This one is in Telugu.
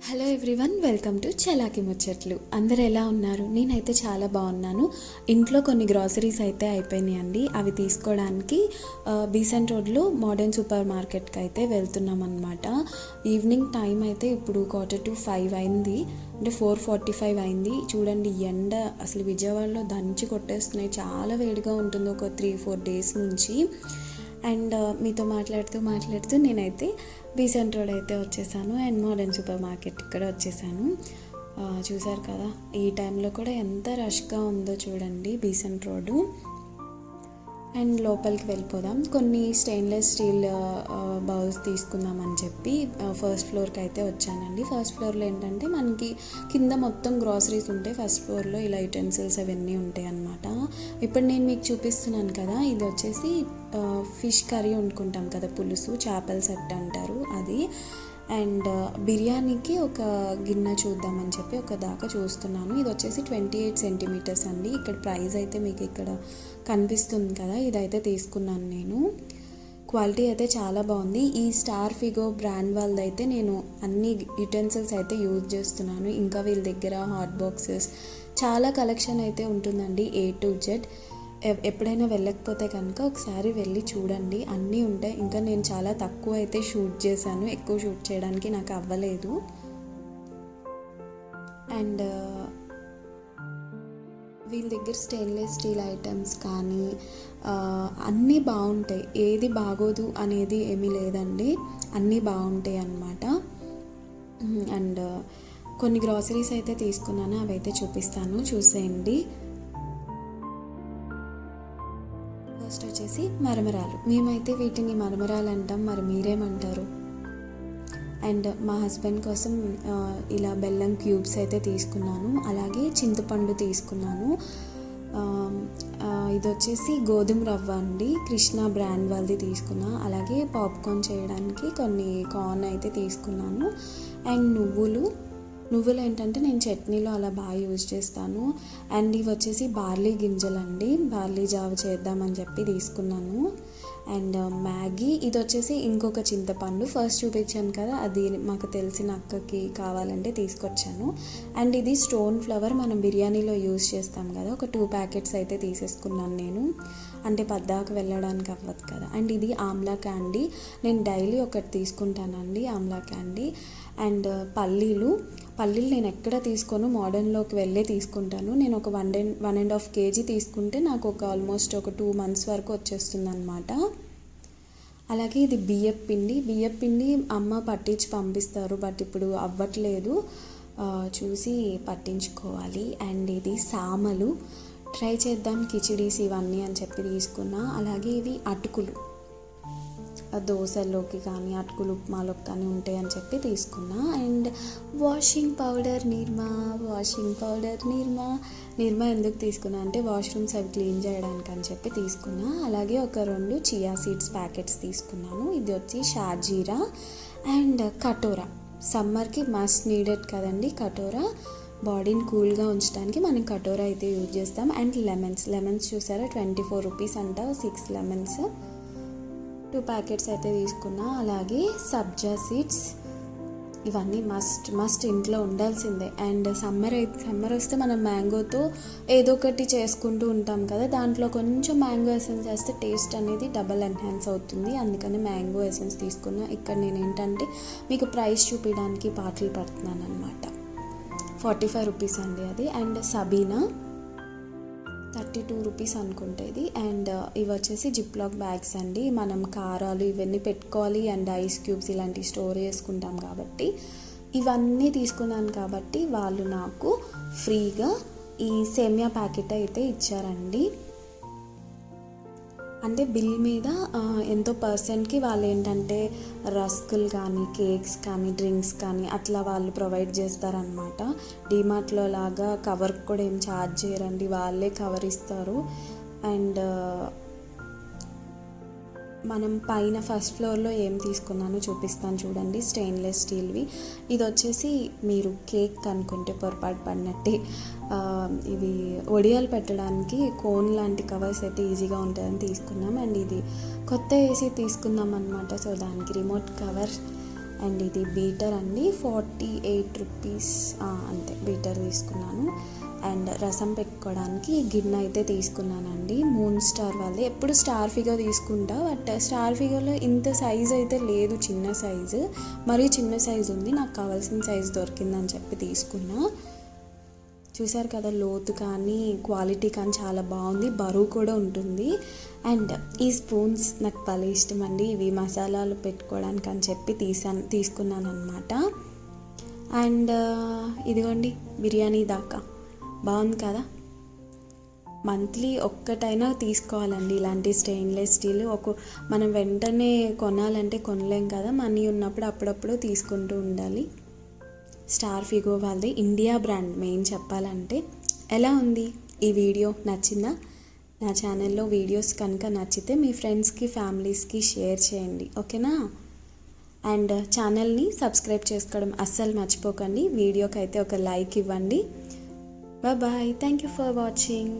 హలో ఎవ్రీవన్, వెల్కమ్ టు చలాకి ముచ్చట్లు. అందరు ఎలా ఉన్నారు? నేనైతే చాలా బాగున్నాను. ఇంట్లో కొన్ని గ్రాసరీస్ అయితే అయిపోయినాయండి. అవి తీసుకోవడానికి బీసెంట్ రోడ్లో మోడర్న్ సూపర్ మార్కెట్కి అయితే వెళ్తున్నాం అనమాట. ఈవినింగ్ టైం అయితే ఇప్పుడు 4:45 అయింది, అంటే 4:45 అయింది. చూడండి, ఎండ అసలు విజయవాడలో దంచి కొట్టేస్తున్నాయి. చాలా వేడిగా ఉంటుంది ఒక 3-4 డేస్ నుంచి. అండ్ మీతో మాట్లాడుతూ నేనైతే బీసెంట్ రోడ్ అయితే వచ్చేసాను. అండ్ మోడర్న్ సూపర్ మార్కెట్ ఇక్కడ వచ్చేసాను. చూసారు కదా, ఈ టైంలో కూడా ఎంత రష్గా ఉందో చూడండి బీసెంట్ రోడ్డు. అండ్ లోపలికి వెళ్ళిపోదాం. కొన్ని స్టెయిన్లెస్ స్టీల్ బౌల్స్ తీసుకుందామని చెప్పి ఫస్ట్ ఫ్లోర్కి అయితే వచ్చానండి. ఫస్ట్ ఫ్లోర్లో ఏంటంటే మనకి కింద మొత్తం గ్రాసరీస్ ఉంటాయి, ఫస్ట్ ఫ్లోర్లో ఇలా యుటెన్సిల్స్ అవన్నీ ఉంటాయి అన్నమాట. ఇప్పుడు నేను మీకు చూపిస్తున్నాను కదా, ఇది వచ్చేసి ఫిష్ కర్రీ వండుకుంటాం కదా, పులుసు, చేపల సెట్ అంటారు అది. అండ్ బిర్యానీకి ఒక గిన్నె చూద్దామని చెప్పి ఒక దాకా చూస్తున్నాను. ఇది వచ్చేసి 28 సెంటీమీటర్స్ అండి. ఇక్కడ ప్రైస్ అయితే మీకు ఇక్కడ కనిపిస్తుంది కదా, ఇదైతే తీసుకున్నాను నేను. క్వాలిటీ అయితే చాలా బాగుంది. ఈ స్టార్ ఫిగో బ్రాండ్ వాళ్ళది అయితే నేను అన్ని యుటెన్సిల్స్ అయితే యూజ్ చేస్తున్నాను. ఇంకా వీళ్ళ దగ్గర హాట్ బాక్సెస్ చాలా కలెక్షన్ అయితే ఉంటుందండి, A to Z. ఎప్పుడైనా వెళ్ళకపోతే కనుక ఒకసారి వెళ్ళి చూడండి, అన్నీ ఉంటాయి. ఇంకా నేను చాలా తక్కువ అయితే షూట్ చేశాను, ఎక్కువ షూట్ చేయడానికి నాకు అవ్వలేదు. అండ్ వీళ్ళ దగ్గర స్టెయిన్లెస్ స్టీల్ ఐటమ్స్ కానీ అన్నీ బాగుంటాయి, ఏది బాగోదు అనేది ఏమీ లేదండి, అన్నీ బాగుంటాయి అన్నమాట. అండ్ కొన్ని గ్రాసరీస్ అయితే తీసుకున్నాను, అవి అయితే చూపిస్తాను, చూసేయండి. ఫస్ట్ వచ్చేసి మరమరాలు. మేమైతే వీటిని మరమరాలు అంటాం, మరి మీరేమంటారు? అండ్ మా హస్బెండ్ కోసం ఇలా బెల్లం క్యూబ్స్ అయితే తీసుకున్నాను. అలాగే చింతపండు తీసుకున్నాను. ఇది వచ్చేసి గోధుమ రవ్వ అండి, కృష్ణ బ్రాండ్ వాళ్ళది తీసుకున్నా. అలాగే పాప్కార్న్ చేయడానికి కొన్ని కార్న్ అయితే తీసుకున్నాను. అండ్ నువ్వులు ఏంటంటే నేను చట్నీలో అలా బాగా యూజ్ చేస్తాను. అండ్ ఇవి వచ్చేసి బార్లీ గింజలు అండి, బార్లీ జావ చేద్దామని చెప్పి తీసుకున్నాను. అండ్ మ్యాగీ, ఇది వచ్చేసి ఇంకొక చింతపండు, ఫస్ట్ చూపించాను కదా, అది మాకు తెలిసిన అక్కకి కావాలంటే తీసుకొచ్చాను. అండ్ ఇది స్టోన్ ఫ్లవర్, మనం బిర్యానీలో యూజ్ చేస్తాం కదా, ఒక 2 ప్యాకెట్స్ అయితే తీసేసుకున్నాను నేను, అంటే పద్దాకు వెళ్ళడానికి అవ్వదు కదా. అండ్ ఇది ఆమ్లా క్యాండీ, నేను డైలీ ఒకటి తీసుకుంటానండి ఆమ్లా క్యాండీ. అండ్ పల్లీలు నేను ఎక్కడ తీసుకోను, మోడర్న్లోకి వెళ్ళే తీసుకుంటాను. నేను ఒక 1.5 kg తీసుకుంటే నాకు ఒక ఆల్మోస్ట్ ఒక 2 months వరకు వచ్చేస్తుంది అనమాట. అలాగే ఇది బియ్యపు పిండి అమ్మ పట్టించి పంపిస్తారు, బట్ ఇప్పుడు అవ్వట్లేదు, చూసి పట్టించుకోవాలి. అండ్ ఇది సామలు, ట్రై చేద్దాం కిచిడీస్ ఇవన్నీ అని చెప్పి తీసుకున్నా. అలాగే ఇవి అటుకులు, దోశల్లోకి కానీ అటుకులు ఉప్మాలోకి కానీ ఉంటాయి అని చెప్పి తీసుకున్నా. అండ్ వాషింగ్ పౌడర్ నిర్మా ఎందుకు తీసుకున్నా అంటే వాష్రూమ్స్ అవి క్లీన్ చేయడానికి అని చెప్పి తీసుకున్నా. అలాగే ఒక 2 చియా సీడ్స్ ప్యాకెట్స్ తీసుకున్నాను. ఇది వచ్చి షాజీరా. అండ్ కటోరా, సమ్మర్కి మస్ట్ నీడెడ్ కదండి కటోరా, బాడీని కూల్గా ఉంచడానికి మనం కటోరా అయితే యూజ్ చేస్తాం. అండ్ లెమన్స్ చూసారా, 24 రూపీస్ అంట 6 లెమన్స్, 2 ప్యాకెట్స్ అయితే తీసుకున్నా. అలాగే సబ్జా సీడ్స్, ఇవన్నీ మస్ట్ ఇంట్లో ఉండాల్సిందే. అండ్ సమ్మర్ వస్తే మనం మ్యాంగోతో ఏదో ఒకటి చేసుకుంటూ ఉంటాం కదా, దాంట్లో కొంచెం మ్యాంగో ఎసెన్స్ వేస్తే టేస్ట్ అనేది డబల్ ఎన్హాన్స్ అవుతుంది, అందుకని మ్యాంగో ఎసెన్స్ తీసుకున్నా. ఇక్కడ నేను ఏంటంటే మీకు ప్రైస్ చూపించడానికి పాటలు పడుతున్నాను అనమాట. 45 రూపీస్ అండి అది. అండ్ సబీనా 32 రూపీస్ అనుకుంటే ఇది. అండ్ ఇవి వచ్చేసి జిప్లాక్ బ్యాగ్స్ అండి, మనం కారాలు ఇవన్నీ పెట్టుకోవాలి, అండ్ ఐస్ క్యూబ్స్ ఇలాంటివి స్టోర్ చేసుకుంటాం కాబట్టి ఇవన్నీ తీసుకున్నాను. కాబట్టి వాళ్ళు నాకు ఫ్రీగా ఈ సేమియా ప్యాకెట్ అయితే ఇచ్చారండి. అంటే బిల్ మీద ఎంతో పర్సెంట్కి వాళ్ళు ఏంటంటే రస్కులు కానీ కేక్స్ కానీ డ్రింక్స్ కానీ అట్లా వాళ్ళు ప్రొవైడ్ చేస్తారనమాట. డీమార్ట్లో లాగా కవర్కి కూడా ఏం ఛార్జ్ చేయరండి, వాళ్ళే కవర్ ఇస్తారు. అండ్ మనం పైన ఫస్ట్ ఫ్లోర్లో ఏం తీసుకున్నానో చూపిస్తాను చూడండి, స్టెయిన్లెస్ స్టీల్వి. ఇది వచ్చేసి మీరు కేక్ అనుకుంటే పొరపాటు పడినట్టే, ఇవి ఒడియాలు పెట్టడానికి కోన్ లాంటి కవర్స్ అయితే ఈజీగా ఉంటుందని తీసుకున్నాం. అండ్ ఇది కొత్త ఏసీ తీసుకున్నాం అనమాట, సో దానికి రిమోట్ కవర్ అండ్ ఇది బీటర్ అండి, 48 రూపీస్ అంతే బీటర్ తీసుకున్నాను. అండ్ రసం పెట్టుకోవడానికి గిన్నె అయితే తీసుకున్నానండి, మూన్ స్టార్ వాళ్ళది. ఎప్పుడు స్టార్ ఫిగర్ తీసుకుంటా, బట్ స్టార్ ఫిగర్లో ఇంత సైజు అయితే లేదు, చిన్న సైజు, మరీ చిన్న సైజు ఉంది. నాకు కావాల్సిన సైజు దొరికిందని చెప్పి తీసుకున్నా. చూసారు కదా, లోతు కానీ క్వాలిటీ కానీ చాలా బాగుంది, బరువు కూడా ఉంటుంది. అండ్ ఈ స్పూన్స్ నాకు భలే ఇష్టం అండి, ఇవి మసాలాలు పెట్టుకోవడానికి అని చెప్పి తీసుకున్నాను అనమాట. అండ్ ఇదిగోండి బిర్యానీ దాకా బాగుంది కదా. మంత్లీ ఒక్కటైనా తీసుకోవాలండి ఇలాంటి స్టెయిన్లెస్ స్టీల్. మనం వెంటనే కొనాలంటే కొనలేం కదా, మనీ ఉన్నప్పుడు అప్పుడప్పుడు తీసుకుంటూ ఉండాలి. స్టార్ ఫిగో వాళ్ళది ఇండియా బ్రాండ్ మెయిన్ చెప్పాలంటే. ఎలా ఉంది ఈ వీడియో, నచ్చిందా? నా ఛానల్లో వీడియోస్ కనుక నచ్చితే మీ ఫ్రెండ్స్కి ఫ్యామిలీస్కి షేర్ చేయండి, ఓకేనా? అండ్ ఛానల్ని సబ్స్క్రైబ్ చేసుకోవడం అస్సలు మర్చిపోకండి. వీడియోకి అయితే ఒక లైక్ ఇవ్వండి. Bye, thank you for watching.